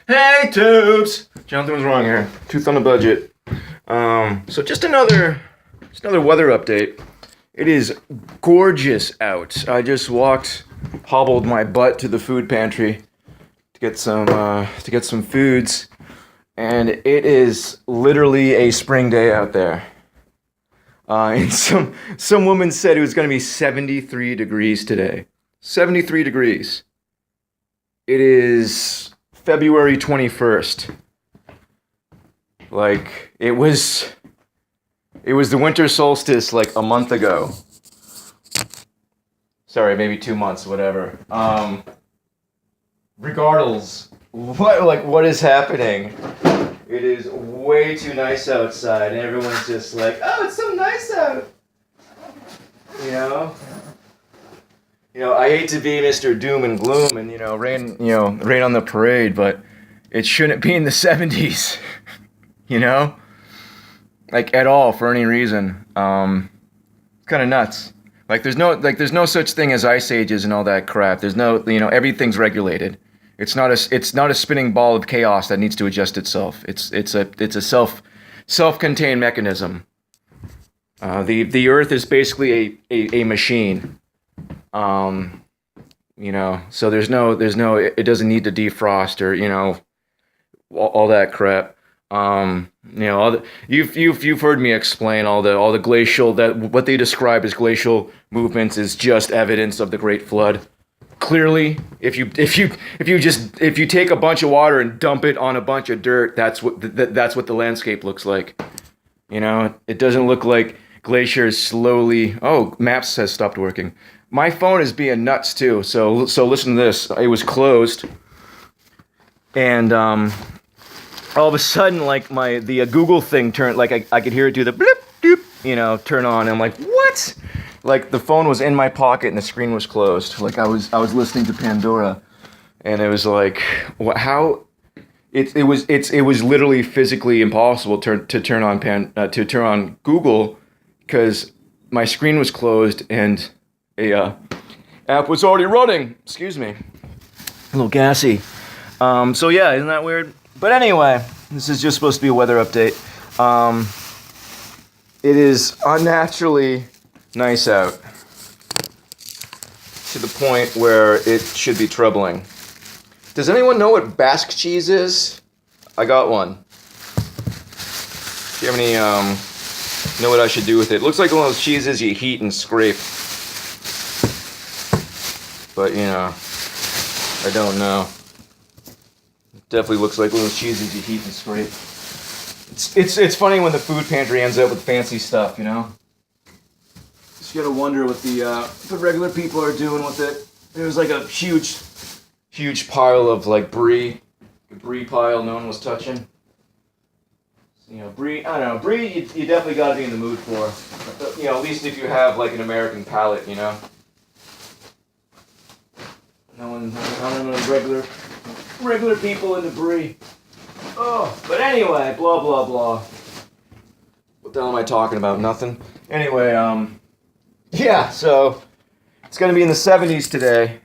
Hey, tubes! Jonathan was wrong here. Tooth on the budget. So just another weather update. It is gorgeous out. I just hobbled my butt to the food pantry to get some foods, and it is literally a spring day out there. And some woman said it was going to be 73 degrees today. 73 degrees. It is February 21st. Like, it was the winter solstice like a month ago. Sorry, maybe 2 months, whatever. Regardless, what is happening? It is way too nice outside, and everyone's just like, "Oh, it's so nice out." You know, I hate to be Mr. Doom and Gloom and rain on the parade, but it shouldn't be in the 70s. Like at all for any reason. Kind of nuts. Like there's no such thing as ice ages and all that crap. There's no, everything's regulated. It's not a spinning ball of chaos that needs to adjust itself. It's a self-contained mechanism. The Earth is basically a machine. So there's no it doesn't need to defrost or all that crap. You've heard me explain all the glacial, that what they describe as glacial movements is just evidence of the Great Flood. Clearly, if you take a bunch of water and dump it on a bunch of dirt, that's what the landscape looks like. It doesn't look like glaciers slowly. Oh, Maps has stopped working. My phone is being nuts too. So listen to this. It was closed, and all of a sudden, like the Google thing turned. Like I could hear it do the blip doop, turn on. And I'm like, what? Like the phone was in my pocket and the screen was closed. Like I was listening to Pandora, and it was like, what? How? It was literally physically impossible to turn on Google because my screen was closed and a app was already running. Excuse me, a little gassy. So yeah, isn't that weird? But anyway, this is just supposed to be a weather update. It is unnaturally nice out to the point where it should be troubling. Does anyone know what Basque cheese is? I got one. Do you have any, know what I should do with it? It looks like one of those cheeses you heat and scrape. But, I don't know. It definitely looks like one of those cheeses you heat and scrape. It's funny when the food pantry ends up with fancy stuff, Just gotta wonder what the regular people are doing with it. There's like a huge pile of like brie, a brie pile no one was touching. Brie, I don't know, brie you definitely gotta be in the mood for. At least if you have like an American palate, No one, I don't know, regular people into brie. Oh, but anyway, blah blah blah. What the hell am I talking about? Nothing. Anyway, yeah, so it's gonna be in the 70s today,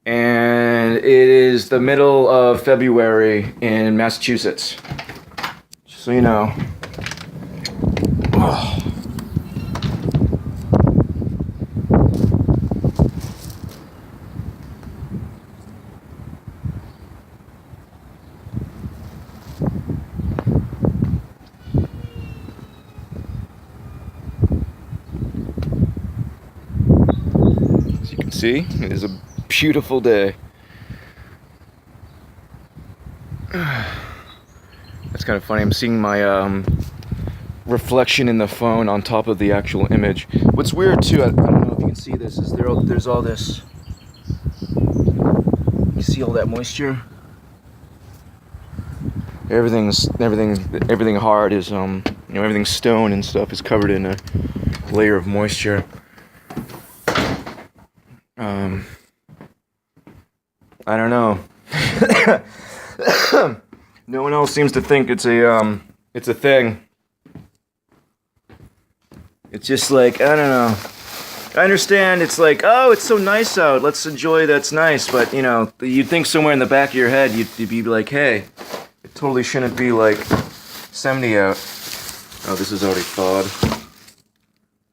and it is the middle of February in Massachusetts. Just so you know. Oh. See, it is a beautiful day. That's kind of funny. I'm seeing my reflection in the phone on top of the actual image. What's weird too, I don't know if you can see this, is there's all this. You see all that moisture? Everything hard is everything stone and stuff is covered in a layer of moisture. I don't know. No one else seems to think it's a thing. It's just like, I don't know. I understand it's like, oh, it's so nice out. Let's enjoy that's nice. But, you know, you'd think somewhere in the back of your head, you'd be like, hey, it totally shouldn't be like 70 out. Oh, this is already thawed. What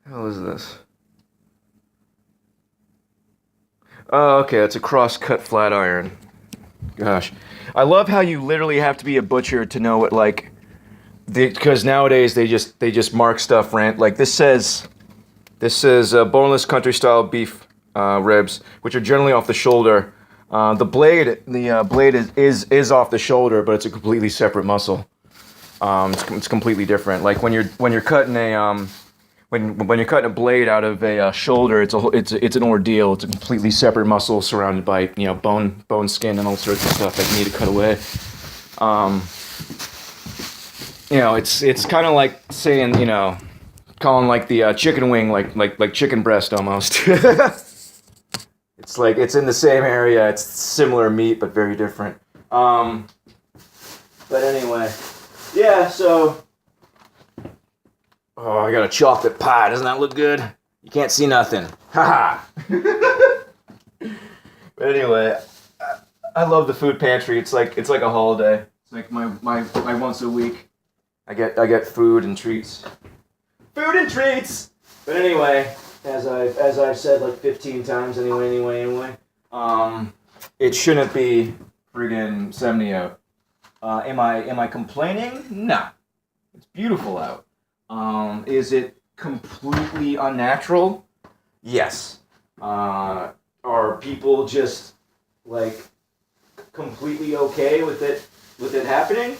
the hell is this? Oh, okay, it's a cross-cut flat iron. Gosh. I love how you literally have to be a butcher to know what, like, because nowadays they just mark stuff like this says boneless country-style beef ribs, which are generally off the shoulder. The blade is off the shoulder, but it's a completely separate muscle. It's completely different. Like when you're cutting a when you're cutting a blade out of a shoulder, it's an ordeal. It's a completely separate muscle surrounded by, you know, bone, skin, and all sorts of stuff that you need to cut away. You know, it's kind of like saying, you know, calling like the chicken wing like chicken breast almost. It's like it's in the same area. It's similar meat but very different. But anyway, yeah. So, oh, I got a chocolate pie. Doesn't that look good? You can't see nothing. Haha. But anyway, I love the food pantry. It's like a holiday. It's like my once a week. I get food and treats. Food and treats. But anyway, as I've said like 15 times anyway. It shouldn't be friggin' 70 out. Am I complaining? No. It's beautiful out. Is it completely unnatural? Yes. Are people just like completely okay with it happening?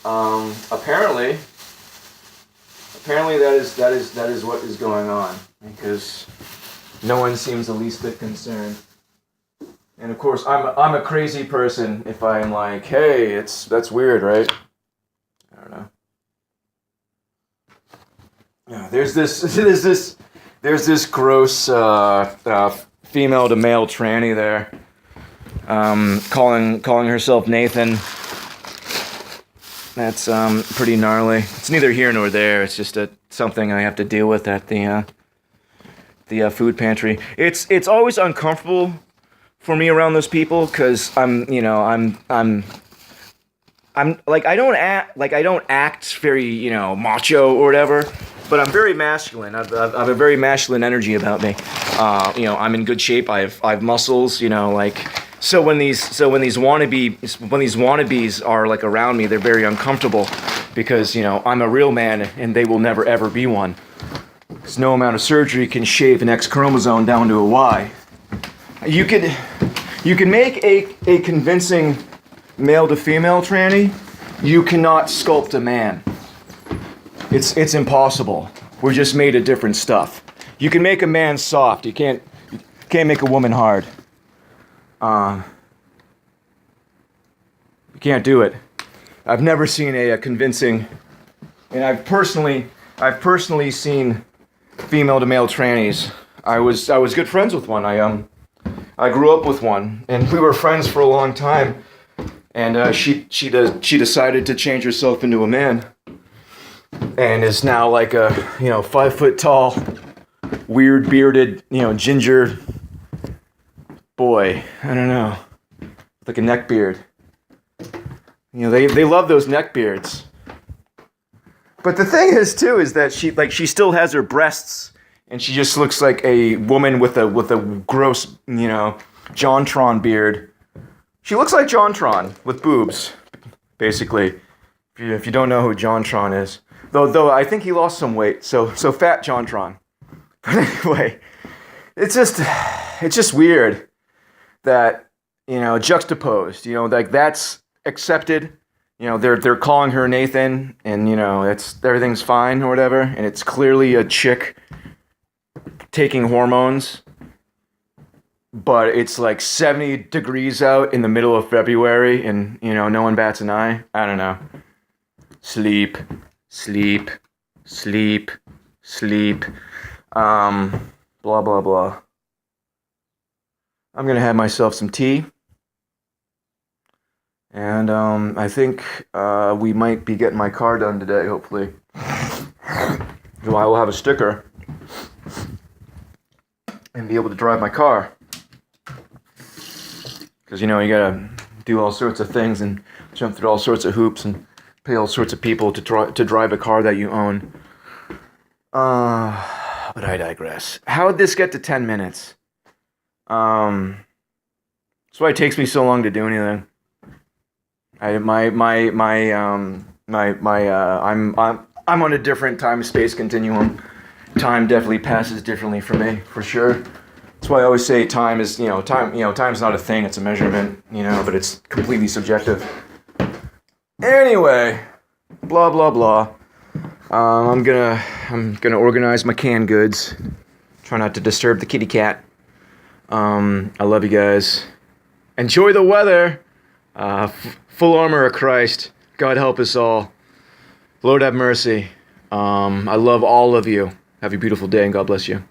Apparently that is what is going on, because no one seems the least bit concerned. And of course, I'm a crazy person if I'm like, hey, that's weird, right? I don't know. Yeah, there's this gross female to male tranny there, calling herself Nathan. That's pretty gnarly. It's neither here nor there. It's just something I have to deal with at the food pantry. It's always uncomfortable for me around those people, because I'm like, I don't act very, you know, macho or whatever, but I'm very masculine. I have a very masculine energy about me. You know, I'm in good shape. I have muscles. You know, like. So when these wannabes are like around me, they're very uncomfortable, because, you know, I'm a real man and they will never ever be one. Because no amount of surgery can shave an X chromosome down to a Y. You can make a convincing male to female tranny. You cannot sculpt a man. It's impossible. We're just made of different stuff. You can make a man soft. You can't make a woman hard. You can't do it. I've never seen a convincing, and I've personally seen female to male trannies. I was good friends with one. I grew up with one, and we were friends for a long time. And she decided to change herself into a man, and is now like a, you know, 5 foot tall, weird bearded, you know, ginger boy. I don't know, like a neck beard. You know, they love those neck beards. But the thing is too is that she still has her breasts, and she just looks like a woman with a gross, you know, JonTron beard. She looks like JonTron with boobs, basically. If you don't know who JonTron is, though I think he lost some weight, so fat JonTron. But anyway, it's just weird that, you know, juxtaposed, you know, like that's accepted. You know, they're calling her Nathan, and, you know, everything's fine or whatever, and it's clearly a chick taking hormones. But it's like 70 degrees out in the middle of February, and, you know, no one bats an eye. I don't know. Sleep. Blah, blah, blah. I'm going to have myself some tea. And I think we might be getting my car done today, hopefully. So I will have a sticker. and be able to drive my car. Because, you know, you gotta do all sorts of things and jump through all sorts of hoops and pay all sorts of people to drive a car that you own. But I digress. How did this get to 10 minutes? That's why it takes me so long to do anything. I'm on a different time-space continuum. Time definitely passes differently for me, for sure. That's why I always say time's not a thing, it's a measurement, but it's completely subjective. Anyway, blah blah blah. I'm gonna organize my canned goods. Try not to disturb the kitty cat. I love you guys. Enjoy the weather. Full armor of Christ. God help us all. Lord have mercy. I love all of you. Have a beautiful day and God bless you.